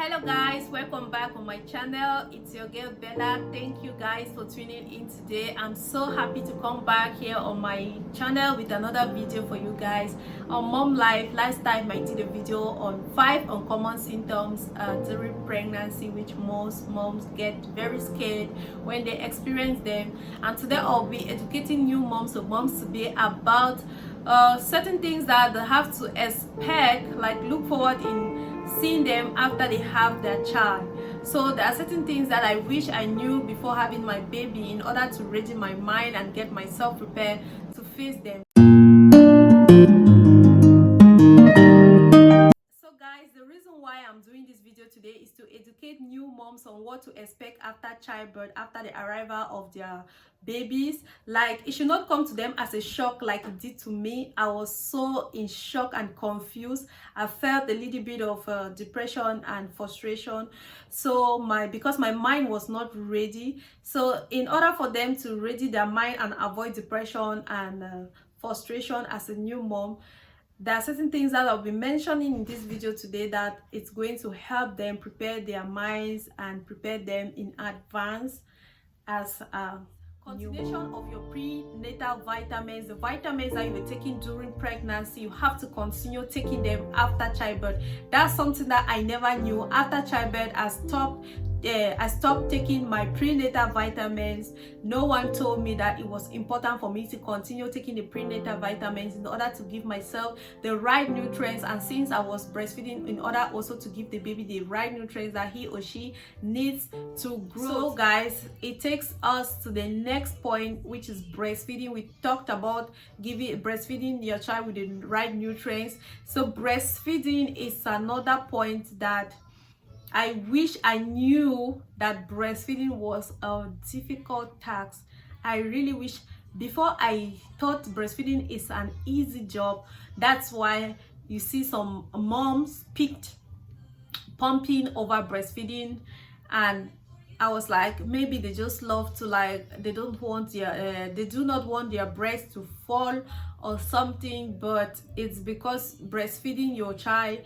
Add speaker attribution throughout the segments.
Speaker 1: Hello guys, welcome back on my channel. It's your girl Bella. Thank you guys for tuning in today. I'm so happy to come back here on my channel with another video for you guys on mom life. Last time I did a video on 5 uncommon symptoms during pregnancy, which most moms get very scared when they experience them, and today I'll be educating new moms or moms to be about certain things that they have to expect, like look forward in seeing them after they have their child. So there are certain things that I wish I knew before having my baby in order to ready my mind and get myself prepared to face them. So guys, the reason why I'm doing this video today is to educate new moms on what to expect after childbirth, after the arrival of their babies. Like, it should not come to them as a shock like it did to me. I was so in shock and confused. I felt a little bit of depression and frustration, so because my mind was not ready. So in order for them to ready their mind and avoid depression and frustration as a new mom, there are certain things that I'll be mentioning in this video today that it's going to help them prepare their minds and prepare them in advance as a continuation of your prenatal vitamins. The vitamins that you were taking during pregnancy, you have to continue taking them after childbirth. That's something that I never knew. After childbirth, I stopped taking my prenatal vitamins. No one told me that it was important for me to continue taking the prenatal vitamins in order to give myself the right nutrients, and since I was breastfeeding, in order also to give the baby the right nutrients that he or she needs to grow. So guys, it takes us to the next point, which is breastfeeding. We talked about breastfeeding your child with the right nutrients. So breastfeeding is another point that I wish I knew that breastfeeding was a difficult task. I really wish. Before, I thought breastfeeding is an easy job. That's why you see some moms picked pumping over breastfeeding, and I was like, maybe they just love to, like, they do not want their breast to fall or something. But it's because breastfeeding your child,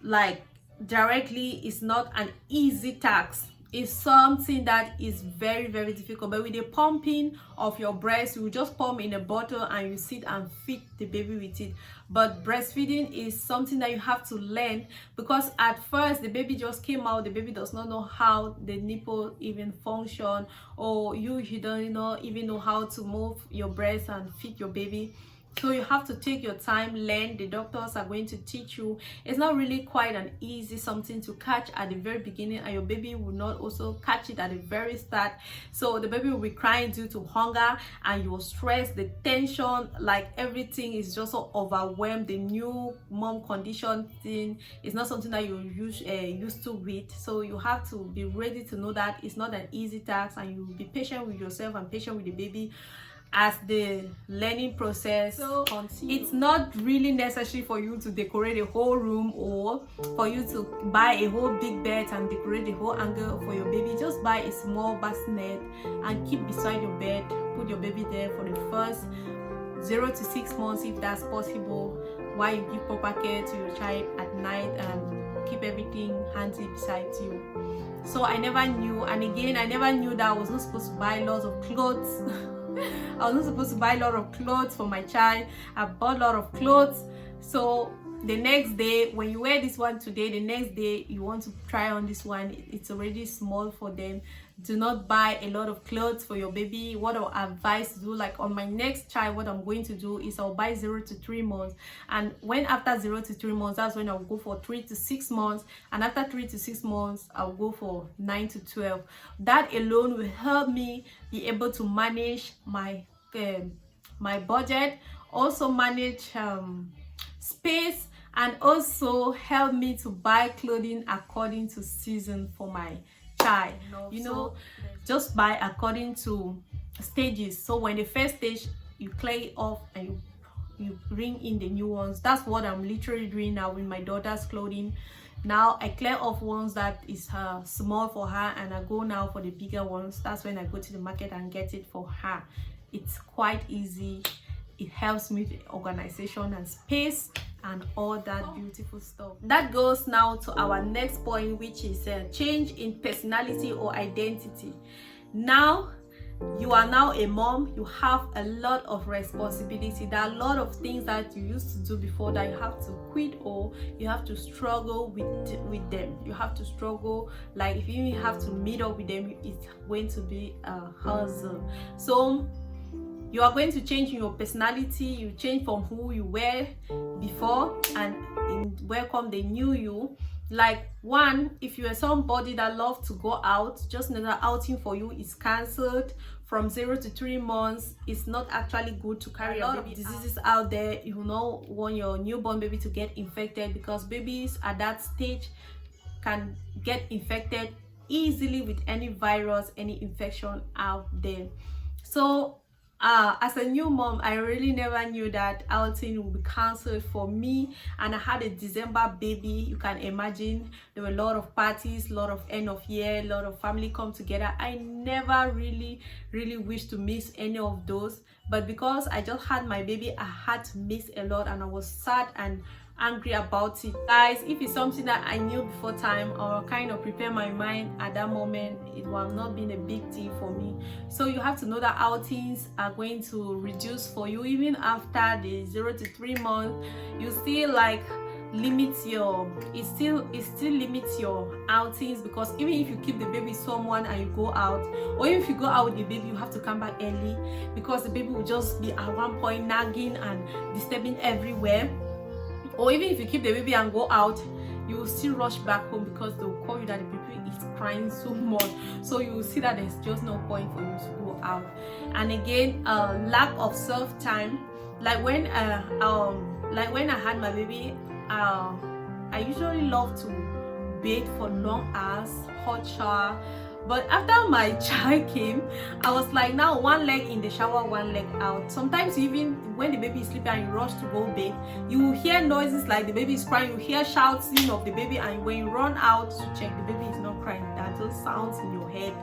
Speaker 1: like, directly is not an easy task. It's something that is very, very difficult. But with the pumping of your breast, you just pump in a bottle and you sit and feed the baby with it. But breastfeeding is something that you have to learn, because at first the baby just came out, the baby does not know how the nipple even function, or you don't even know how to move your breast and feed your baby. So you have to take your time, learn. The doctors are going to teach you. It's not really quite an easy something to catch at the very beginning, and your baby will not also catch it at the very start. So the baby will be crying due to hunger, and your stress, the tension, like everything is just so overwhelmed. The new mom condition thing is not something that you're used to with. So you have to be ready to know that it's not an easy task, and you will be patient with yourself and patient with the baby as the learning process continues. It's not really necessary for you to decorate a whole room, or for you to buy a whole big bed and decorate the whole angle for your baby. Just buy a small bassinet and keep beside your bed. Put your baby there for the first 0 to 6 months if that's possible, while you give proper care to your child at night and keep everything handy beside you. So I never knew, and again, I never knew that I was not supposed to buy lots of clothes. I was not supposed to buy a lot of clothes for my child. I bought a lot of clothes. So the next day, when you wear this one today, the next day you want to try on this one, it's already small for them. Do not buy a lot of clothes for your baby. What I advise to do, like on my next child, what I'm going to do is I'll buy 0 to 3 months, and when after 0 to 3 months, that's when I'll go for 3 to 6 months, and after 3 to 6 months I'll go for 9 to 12. That alone will help me be able to manage my my budget, also manage space, and also help me to buy clothing according to season for my child. Just buy according to stages. So when the first stage, you clear it off and you bring in the new ones. That's what I'm literally doing now with my daughter's clothing. Now I clear off ones that is small for her, and I go now for the bigger ones. That's when I go to the market and get it for her. It's quite easy. It helps me with organization and space, and all that beautiful stuff. That goes now to our next point, which is a change in personality or identity. Now you are now a mom, you have a lot of responsibility. There are a lot of things that you used to do before that you have to quit, or you have to struggle with them. You have to struggle, like if you even have to meet up with them, it's going to be a hustle. So you are going to change in your personality. You change from who you were before and welcome the new you. Like, one, if you are somebody that loves to go out, just know that outing for you is cancelled. From 0 to 3 months, it's not actually good to carry a lot of diseases out there. You don't want your newborn baby to get infected, because babies at that stage can get infected easily with any virus, any infection out there. So as a new mom, I really never knew that outing would be cancelled for me. And I had a December baby. You can imagine there were a lot of parties, a lot of end of year, a lot of family come together. I never really wished to miss any of those, but because I just had my baby, I had to miss a lot, and I was sad and angry about it. Guys, if it's something that I knew before time, or kind of prepare my mind at that moment, it would have not been a big deal for me. So you have to know that outings are going to reduce for you. Even after the 0 to 3 months, you still like limits your it still limits your outings, because even if you keep the baby with someone and you go out, or even if you go out with the baby, you have to come back early, because the baby will just be at one point nagging and disturbing everywhere. Or even if you keep the baby and go out, you will still rush back home, because they will call you that the baby is crying so much. So you will see that there's just no point for you to go out. And again, lack of self-time. Like when I had my baby, I usually love to bathe for long hours, hot shower. But after my child came, I was like, now one leg in the shower, one leg out. Sometimes even when the baby is sleeping and you rush to go bathe, you will hear noises like the baby is crying, you hear shouting of the baby, and when you run out to check, the baby is not crying. That just sounds in your head.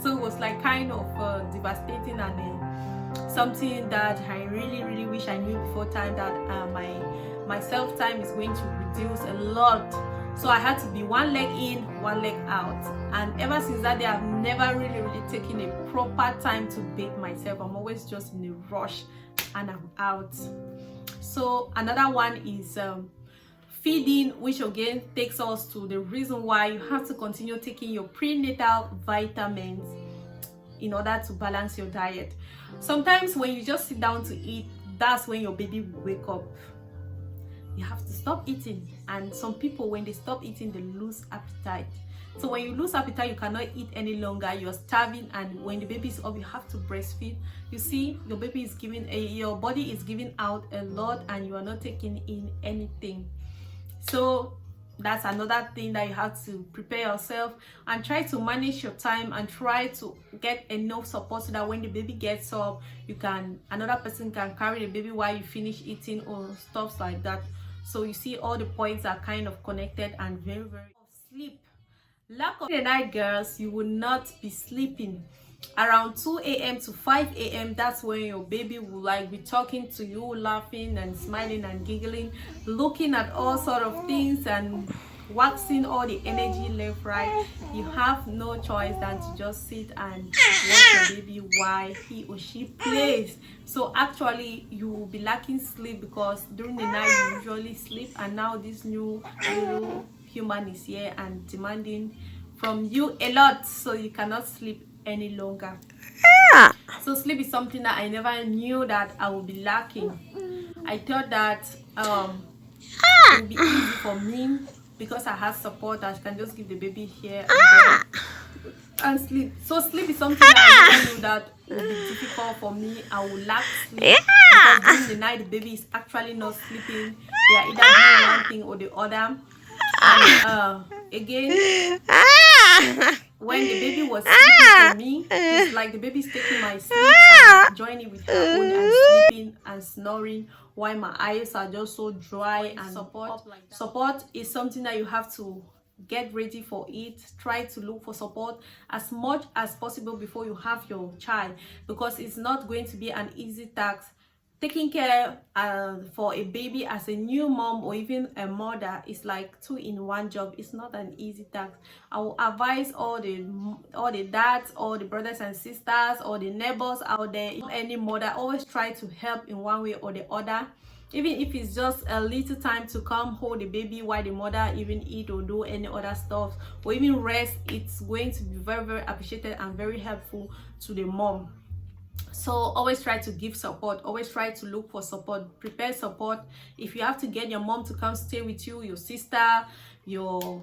Speaker 1: So it was like kind of devastating, and something that I really wish I knew before time, that my self-time is going to reduce a lot. So I had to be one leg in, one leg out. And ever since that day, I've never really taken a proper time to bathe myself. I'm always just in a rush and I'm out. So another one is feeding, which again takes us to the reason why you have to continue taking your prenatal vitamins in order to balance your diet. Sometimes when you just sit down to eat, that's when your baby will wake up. You have to stop eating, and some people, when they stop eating, they lose appetite. So when you lose appetite, you cannot eat any longer, you're starving, and when the baby is up, you have to breastfeed. You see, your baby is giving your body is giving out a lot, and you are not taking in anything. So that's another thing that you have to prepare yourself, and try to manage your time, and try to get enough support so that when the baby gets up, another person can carry the baby while you finish eating, or stuff like that. So you see, all the points are kind of connected, and very sleep. Lack of the night, girls, you will not be sleeping around 2 a.m. to 5 a.m. That's when your baby will like be talking to you, laughing and smiling and giggling, looking at all sort of things and waxing all the energy left, right. You have no choice than to just sit and watch your baby while he or she plays. So actually you will be lacking sleep, because during the night you usually sleep, and now this new little human is here and demanding from you a lot, so you cannot sleep any longer. So sleep is something that I never knew that I would be lacking. I thought that it would be easy for me, because I have support. I can just give the baby here and sleep. So sleep is something that I never knew that would be difficult for me. I will lack sleep, because during the night the baby is actually not sleeping. They are either doing one thing or the other. And again, when the baby was sleeping for me, it's like the baby is taking my sleep and joining with her own and sleeping and snoring, while my eyes are just so dry. And support is something that you have to get ready for it. Try to look for support as much as possible before you have your child, because it's not going to be an easy task taking care for a baby as a new mom or even a mother is like two-in-one job. It's not an easy task. I will advise all the dads, all the brothers and sisters, all the neighbors out there, any mother, always try to help in one way or the other, even if it's just a little time to come hold the baby while the mother even eat or do any other stuff or even rest. It's going to be very, very appreciated and very helpful to the mom. So always try to give support, always try to look for support, prepare support. If you have to get your mom to come stay with you, your sister, your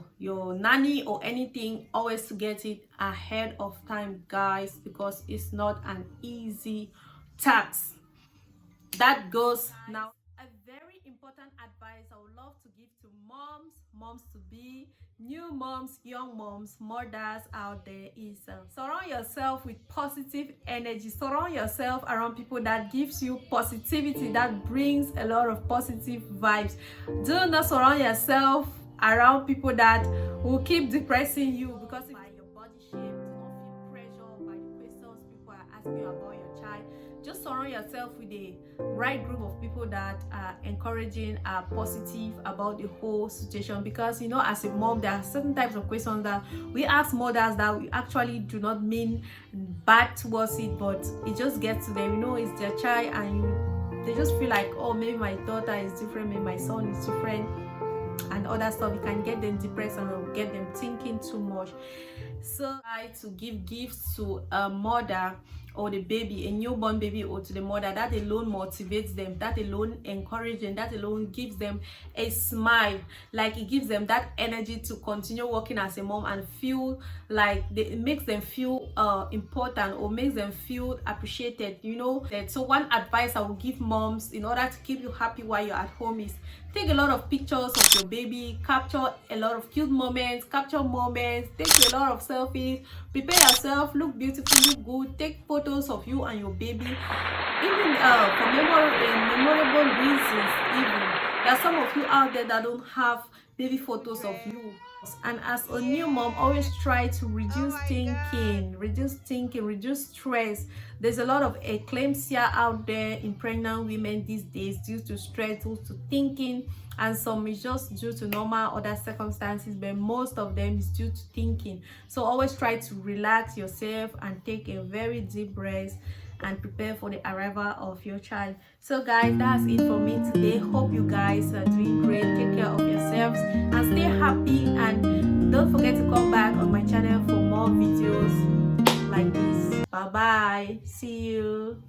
Speaker 1: nanny or anything, always get it ahead of time, guys, because it's not an easy task. That goes now. A very important advice I would love to give to moms to be, new moms, young moms, mothers out there is surround yourself with positive energy. Surround yourself around people that gives you positivity, that brings a lot of positive vibes. Do not surround yourself around people that will keep depressing you, because by your body shape, do not feel pressure by the questions people are asking you about your child. Just surround yourself with the right group of people that are encouraging, are positive about the whole situation. Because you know, as a mom, there are certain types of questions that we ask mothers that we actually do not mean bad towards it, but it just gets to them. You know, it's their child, and they just feel like, oh, maybe my daughter is different, maybe my son is different, and other stuff. It can get them depressed and get them thinking too much. So try to give gifts to a mother or the baby, a newborn baby, or to the mother. That alone motivates them, that alone encourages them, that alone gives them a smile. Like, it gives them that energy to continue working as a mom and feel like it makes them feel important, or makes them feel appreciated, you know. So one advice I will give moms in order to keep you happy while you're at home is take a lot of pictures of your baby, capture a lot of cute moments, capture moments, take a lot of selfies, prepare yourself, look beautiful, look good, take photos of you and your baby, even for memorable reasons. Even there are some of you out there that don't have baby photos of you. And as a new mom, always try to reduce reduce stress. There's a lot of eclampsia out there in pregnant women these days due to stress, due to thinking, and some is just due to normal other circumstances, but most of them is due to thinking. So always try to relax yourself and take a very deep breath and prepare for the arrival of your child. So guys, that's it for me today. Hope you guys are doing great. Take care of yourselves and stay happy, and don't forget to come back on my channel for more videos like this. Bye bye, see you.